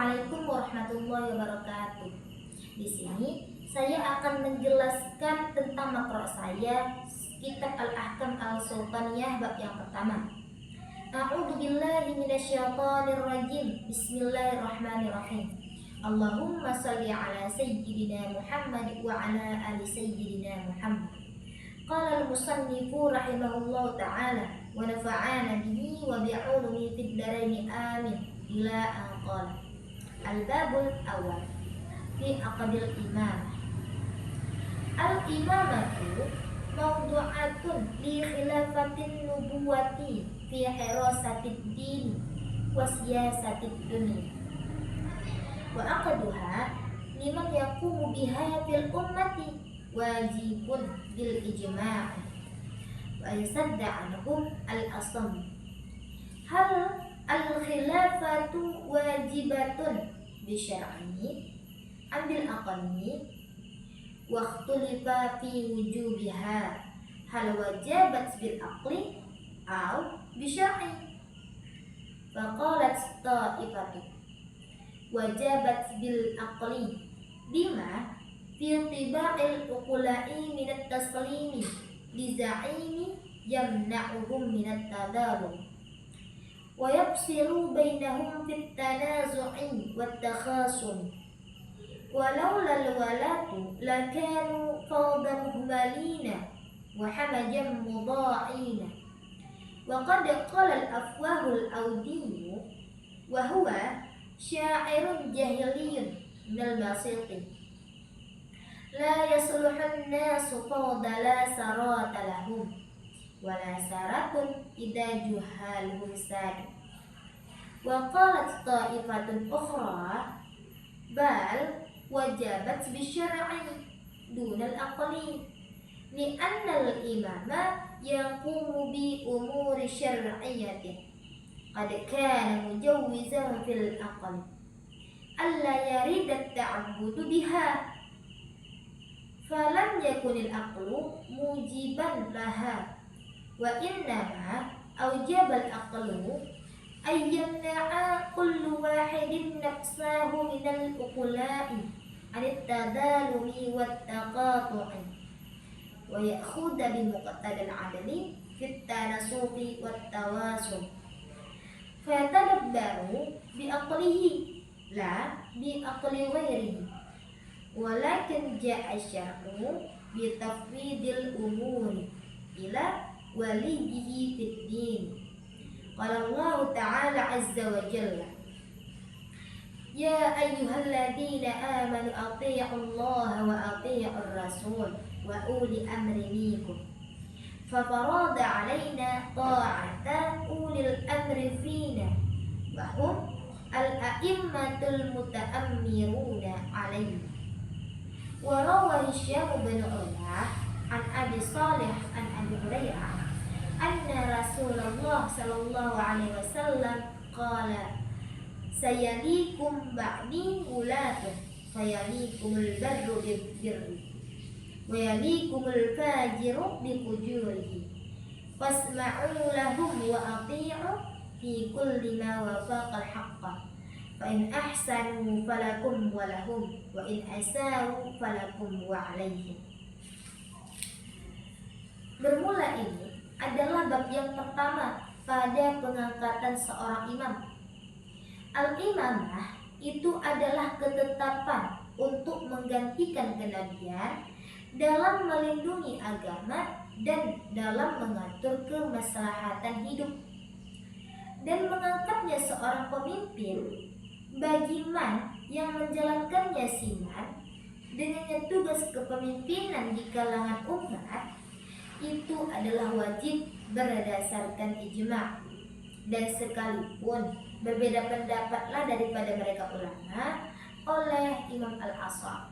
Assalamualaikum warahmatullahi wabarakatuh. Di sini saya akan menjelaskan tentang makro saya kitab Al-Ahkam Al-Sultaniyah bab yang pertama. A'udzu billahi minasyaitonir rajim. Bismillahirrahmanirrahim. Allahumma shalli ala sayyidina Muhammad wa ala ali sayyidina Muhammad. Qala al-musannifu rahimahullahu ta'ala wa nafa'ana bihi wa bi'ulumihi fid dharain amin. Ila anqala al-babul awal fi aqdil imamah. Al-imamatu mawdu'atun li khilafatin nubuwati fi hirasatid din wa siyasatid dunya wa aqduha liman yaqumu biha fil ummati wajibun bil ijma' wa yasadda anhum al-asam. Hal al-khilafatu wajibatun bisyar'i ambil aqli wa ikhtulifa fi wujubiha hal wajabat bil aqli aw bisyar'i. Faqalat ta'ifatu wajabat bil aqli bima fi tiba'il uqula'i min at-taslimi li za'imi yamna'uhum min at-tadalum wa yafsilu bainahum fit tanazu'i wat takhasum walaula al-walatu lakanu fawdan muhmalina wa hamajan mudha'ina wa qad qala al-afwahul awdiyyu wa huwa syairun jahiliyun minal basiti la yasluhun nasu fawda la sarata lahum wala saratun idza juhaluhum sad. Wa qalat ta'ifatun ukhra bal wajabat bisyar'i dunal aqli li anna al-imama yaqumu bi umuri syar'iyyatin qad kana mujawwizan fil aqli alla yarid at-ta'abbudu biha falam yakunil aqlu mujiban laha wa innama awjabal aqlu ayyamna'a kullu wahidin nafsahu minal uqula'i anit tadalumi wat taqatu'i wa ya'khudha bi muqtadal adli fit tanasuqi wat tawasum fatadabbaru bi aqlihi la bi aqli ghairihi walakin ja'a syar'u bi tafwidil umuri ila waliyihi fid din. Qala Allah Ta'ala azza wa jalla ya ayyuhalladzina amanu athi'u Allah wa athi'ur rasul wa uli amri minkum fafarada alaina ta'ata ulil amri fina wa hum al-a'immatul muta'ammiruna alaina. Wa rawa Hisyam bin Urwah an Abi Salih an Abi Hurairah anna Rasulullah sallallahu alaihi wasallam qala sayalikum ba'di ulatun fayalikumul barru birri wa yalikumul fajiru biqujurihi fasma'u lahum wa ati'u fi kulli ma wafaqal haqqa fa in ahsanu falakum wa lahum wa in asa'u falakum wa alaihim. Bermula ini adalah bab yang pertama pada pengangkatan seorang imam. Al-imamah itu adalah ketetapan untuk menggantikan kenabian dalam melindungi agama dan dalam mengatur kemaslahatan hidup. Dan mengangkatnya seorang pemimpin bagi man yang menjalankannya siman dengannya tugas kepemimpinan di kalangan umat itu adalah wajib berdasarkan ijma', dan sekalipun berbeda pendapatlah daripada mereka ulama oleh Imam Al-Aswad.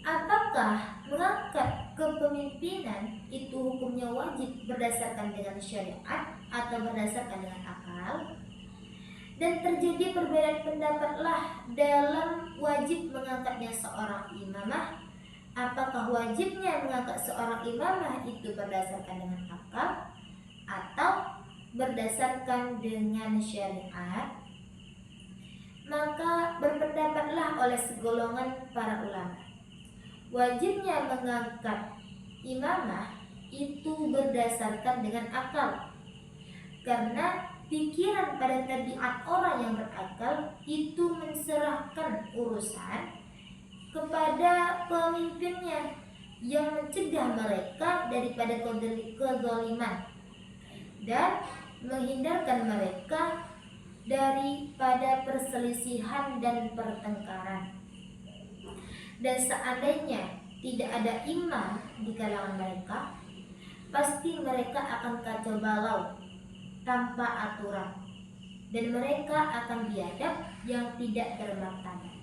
Apakah mengangkat kepemimpinan itu hukumnya wajib berdasarkan dengan syariat atau berdasarkan dengan akal? Dan terjadi perbedaan pendapatlah dalam wajib mengangkatnya seorang imamah. Apakah wajibnya mengangkat seorang imamah itu berdasarkan dengan akal atau berdasarkan dengan syariat? oleh segolongan para ulama. Wajibnya mengangkat imamah itu berdasarkan dengan akal, karena pikiran pada tabiat orang yang berakal itu menserahkan urusan kepada pemimpinnya yang mencegah mereka daripada kezaliman dan menghindarkan mereka daripada perselisihan dan pertengkaran. Dan seandainya tidak ada imam di kalangan mereka, pasti mereka akan kacau balau tanpa aturan, dan mereka akan biadab yang tidak bermartabat.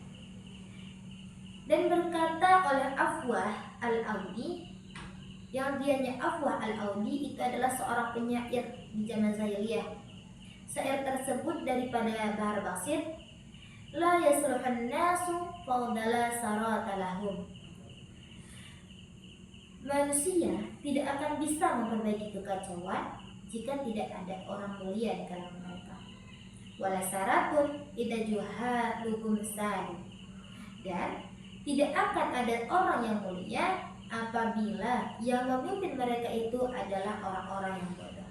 Dan berkata oleh Afwah al-Audi, yang dianya Afwah al-Audi itu adalah seorang penyair di zaman jahiliyah. Syair tersebut daripada Bahar Basit, la yasluhan nasu fawdala sarata lahum. Manusia tidak akan bisa memperbaiki kekacauan jika tidak ada orang mulia di kalangan mereka. Wala saratun idza juhaluhum sadu. Dan tidak akan ada orang yang mulia apabila yang memimpin mereka itu adalah orang-orang yang bodoh.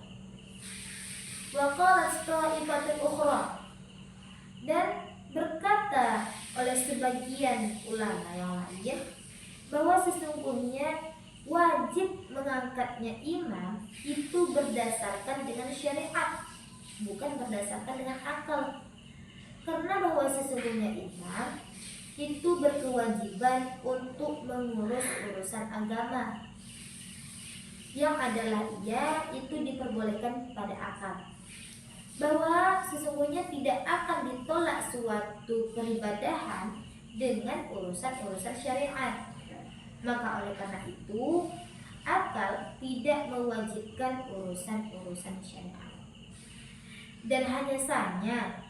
Wa qalat ta'ifatun ukhra. Dan berkata oleh sebagian ulama yang lain bahwa sesungguhnya wajib mengangkatnya imam itu berdasarkan dengan syariat, bukan berdasarkan dengan akal. Karena bahwa sesungguhnya imam itu berkewajiban untuk mengurus urusan agama, yang adalah ia itu diperbolehkan pada akal, bahwa sesungguhnya tidak akan ditolak suatu peribadahan dengan urusan-urusan syariat. Maka oleh karena itu akal tidak mewajibkan urusan-urusan syariat, dan hanya saja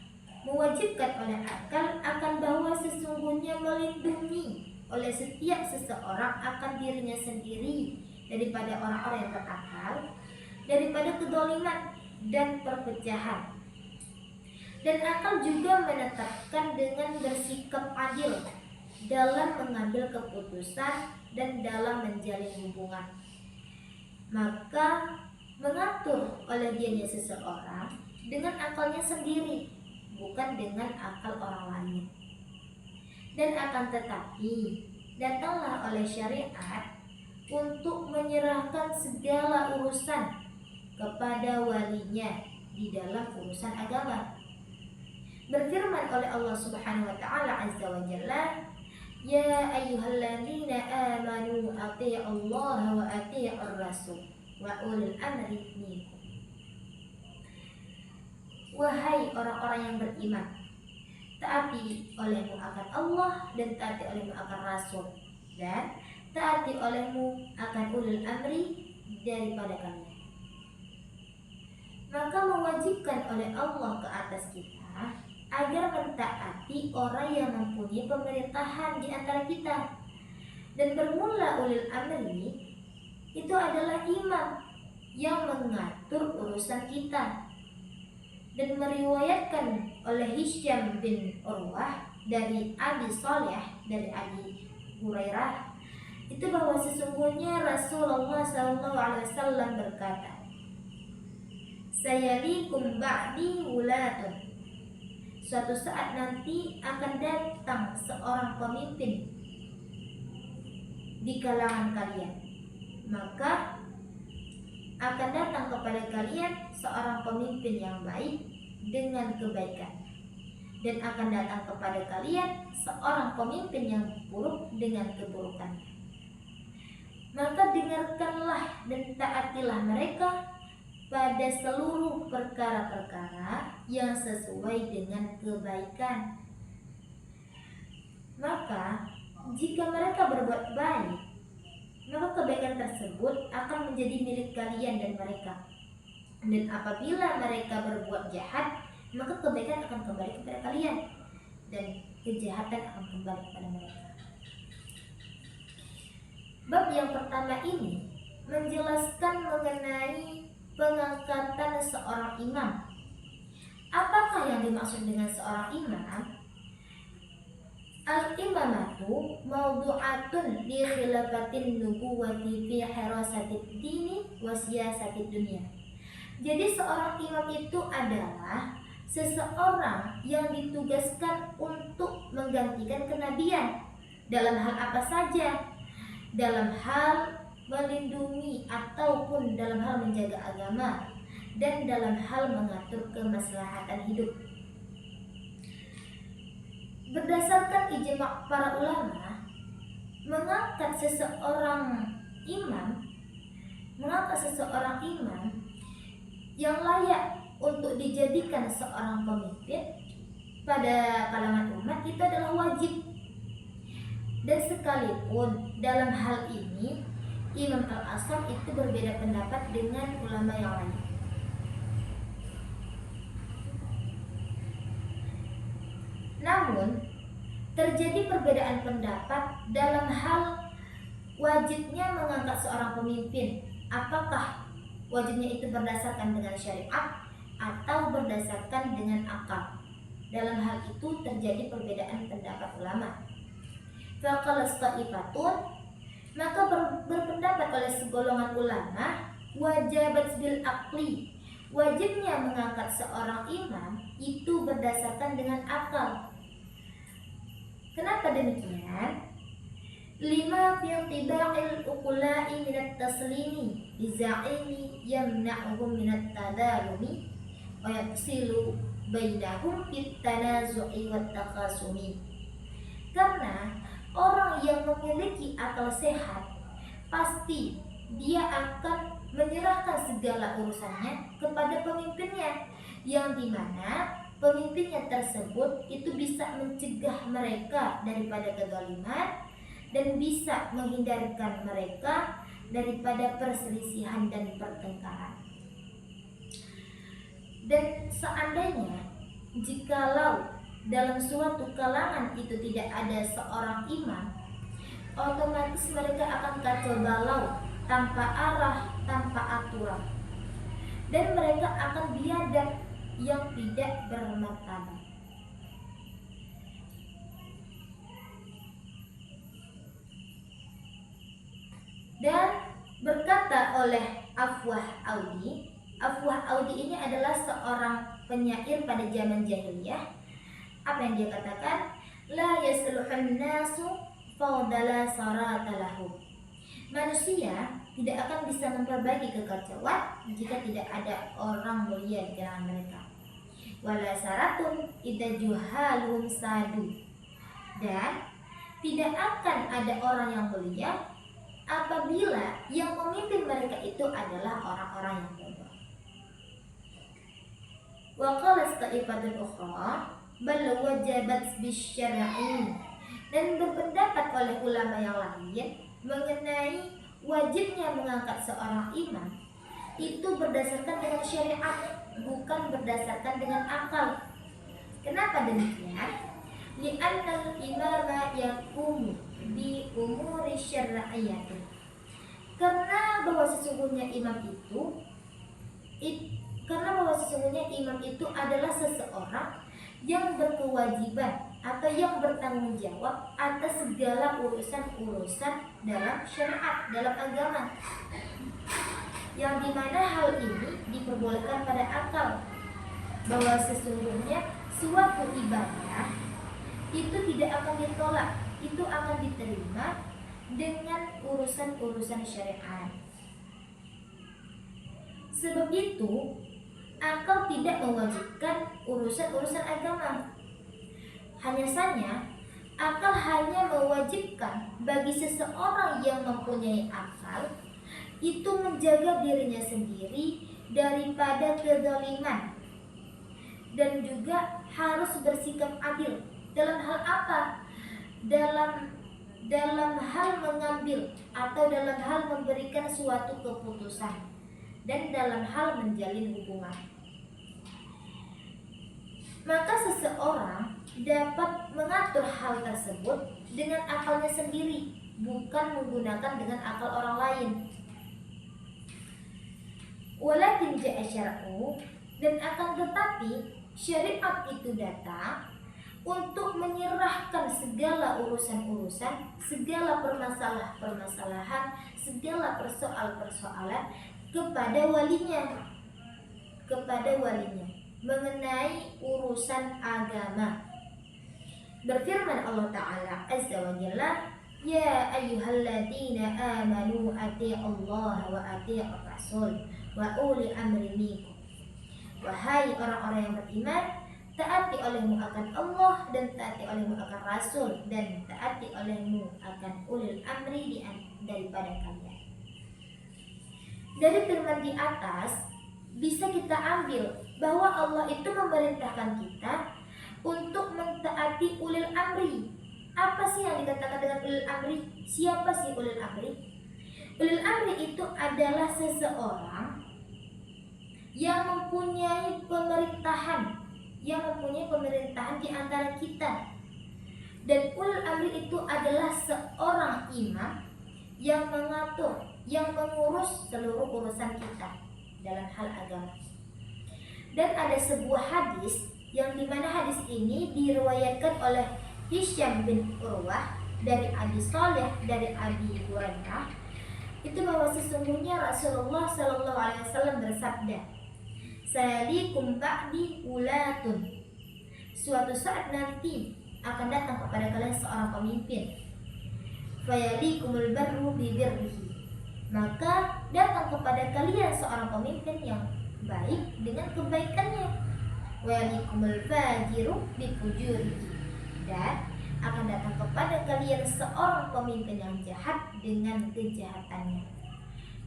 mewajibkan oleh akal akan bahwa sesungguhnya melindungi oleh setiap seseorang akan dirinya sendiri daripada orang-orang yang berakal, daripada kedoliman dan perpecahan. Dan akal juga menetapkan dengan bersikap adil dalam mengambil keputusan dan dalam menjalin hubungan. Maka mengatur oleh dianya seseorang dengan akalnya sendiri, bukan dengan akal orang lain. Dan akan tetapi datanglah oleh syariat untuk menyerahkan segala urusan kepada walinya di dalam urusan agama. Berfirman oleh Allah Subhanahu wa taala azza wa jalla, ya ayyuhalladzina amanu athi'ullaha wa athi'ur rasul wa ulil amri minkum. Wahai orang-orang yang beriman, taati olehmu akan Allah dan taati olehmu akan Rasul, dan taati olehmu akan ulil amri daripada kalian. Maka mewajibkan oleh Allah ke atas kita agar mentaati orang yang mempunyai pemerintahan di antara kita. Dan bermula ulil amri itu adalah imam yang mengatur urusan kita. Dan meriwayatkan oleh Hisham bin Urwah dari Abi Saleh, dari Abi Hurairah, itu bahwa sesungguhnya Rasulullah SAW berkata, sayalikum ba'di wulatun. Suatu saat nanti akan datang seorang pemimpin di kalangan kalian, maka akan datang kepada kalian seorang pemimpin yang baik dengan kebaikan, dan akan datang kepada kalian seorang pemimpin yang buruk dengan keburukan. Maka dengarkanlah dan taatilah mereka pada seluruh perkara-perkara yang sesuai dengan kebaikan. Maka jika mereka berbuat baik, maka kebaikan tersebut akan menjadi milik kalian dan mereka. Dan apabila mereka berbuat jahat, maka kebaikan akan kembali kepada kalian dan kejahatan akan kembali kepada mereka. Bab yang pertama ini menjelaskan mengenai pengangkatan seorang imam. Apakah yang dimaksud dengan seorang imam? Al-imamatu mawdu'atun li khilafatin nubuwati fi hirasatid dini wa siyasatid dunia. Jadi seorang imam itu adalah seseorang yang ditugaskan untuk menggantikan kenabian dalam hal apa saja, dalam hal melindungi ataupun dalam hal menjaga agama dan dalam hal mengatur kemaslahatan hidup. Berdasarkan ijma' para ulama, mengangkat seseorang imam yang layak untuk dijadikan seorang pemimpin pada kalangan umat itu adalah wajib. Dan sekalipun dalam hal ini Imam Al-Asam itu berbeda pendapat dengan ulama yang lain. Namun, terjadi perbedaan pendapat dalam hal wajibnya mengangkat seorang pemimpin. Apakah wajibnya itu berdasarkan dengan syariat atau berdasarkan dengan akal? Dalam hal itu terjadi perbedaan pendapat ulama. Faqala ta'ifatun, maka berpendapat oleh segolongan ulama, wajabat bil aqli, wajibnya mengangkat seorang imam itu berdasarkan dengan akal. Kenapa demikian? Lima fi tiba'il uqula'i minat taslimi biza'ini yamna'uhum minat tadalumi wa yafsilu bainahum fit tanazu'i wat takhasumi. Karena orang yang memiliki akal sehat pasti dia akan menyerahkan segala urusannya kepada pemimpinnya, yang dimana pemimpinnya tersebut itu bisa mencegah mereka daripada kezaliman dan bisa menghindarkan mereka daripada perselisihan dan pertengkaran. Dan seandainya jikalau dalam suatu kalangan itu tidak ada seorang imam, otomatis mereka akan kacau balau, tanpa arah, tanpa aturan, dan mereka akan biadab yang tidak bermartabat. Dan berkata oleh Afwah Audi ini adalah seorang penyair pada zaman jahiliyah. Apa yang dia katakan? La yasluhun nasu fawdala saratalahu. Manusia tidak akan bisa memperbaiki kekacauan jika tidak ada orang mulia di kalangan mereka. Wala saratun idza juhalum sadu. Dan tidak akan ada orang yang mulia apabila yang memimpin mereka itu adalah orang-orang yang bodoh. Wa qala ta'ifatun ukhra bal wajabat bisyar'i. Dan berpendapat oleh ulama yang lain mengenai wajibnya mengangkat seorang imam itu berdasarkan dengan syariat, bukan berdasarkan dengan akal. Kenapa demikian? Li'annal imama yaqumu bi umuri syar'iyyati. Karena bahwa sesungguhnya imam itu adalah seseorang yang berkewajiban atau yang bertanggung jawab atas segala urusan-urusan dalam syariat, dalam agama, yang dimana hal ini diperbolehkan pada akal, bahwa sesungguhnya suatu ibadah itu tidak akan ditolak, itu akan diterima dengan urusan-urusan syariat. Sebab itu akal tidak mewajibkan urusan-urusan agama. Hanya saja akal hanya mewajibkan bagi seseorang yang mempunyai akal itu menjaga dirinya sendiri daripada kezaliman, dan juga harus bersikap adil. Dalam hal apa? Dalam hal mengambil atau dalam hal memberikan suatu keputusan dan dalam hal menjalin hubungan. Maka seseorang dapat mengatur hal tersebut dengan akalnya sendiri, bukan menggunakan dengan akal orang lain. Walakin ja'a syar'u, dan akan tetapi syariat itu datang untuk menyerahkan menyerahkan segala urusan-urusan, segala permasalahan, segala persoalan kepada walinya mengenai urusan agama. Berfirman Allah Ta'ala Azza wa Jalla, Ya ayyuhalladzina amanu ati'ullaha wa ati'ur rasul wa uli amri minkum. Wahai orang-orang yang beriman, taati olehmu akan Allah dan taati olehmu akan Rasul dan taati olehmu akan ulil amri daripada kalian. Dari firman di atas bisa kita ambil bahwa Allah itu memerintahkan kita untuk mentaati ulil amri. Apa sih yang dikatakan dengan ulil amri? Siapa sih ulil amri? Ulil amri itu adalah seseorang yang mempunyai pemerintahan di antara kita. Dan ulil amri itu adalah seorang imam yang mengatur, yang mengurus seluruh urusan kita dalam hal agama. Dan ada sebuah hadis yang dimana hadis ini diriwayatkan oleh Hisham bin Urwah dari Abi Saleh dari Abi Hurairah, itu bahwa sesungguhnya Rasulullah Shallallahu Alaihi Wasallam bersabda, Salikum ba'di ulatun. Suatu saat nanti akan datang kepada kalian seorang pemimpin. Fayalikumul barru bibirrihi. Maka datang kepada kalian seorang pemimpin yang baik dengan kebaikannya. Wayalikumul fajiru bifujurihi. Dan akan datang kepada kalian seorang pemimpin yang jahat dengan kejahatannya.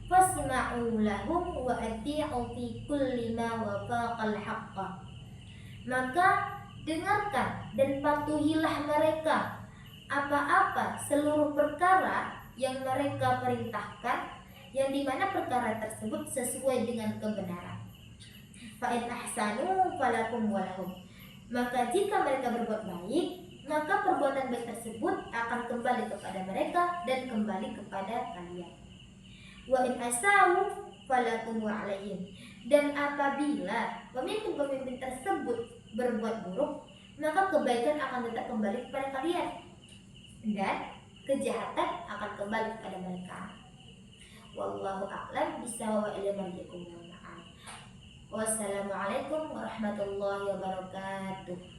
Fasma'u lahum wa ati'u fi kulli ma wafaqal haqqa. Maka dengarkan dan patuhilah mereka apa-apa seluruh perkara yang mereka perintahkan, yang dimana perkara tersebut sesuai dengan kebenaran. Fa in ahsanu falakum walahum. Maka jika mereka berbuat baik, maka perbuatan baik tersebut akan kembali kepada mereka dan kembali kepada kalian. Wa in asau falakum wa alaihim. Dan apabila pemimpin-pemimpin tersebut berbuat buruk, maka kebaikan akan tetap kembali kepada kalian dan kejahatan akan kembali kepada mereka. Wallahu a'lam bishawab wa ilaihi marji'ukum. Wassalamualaikum warahmatullahi wabarakatuh.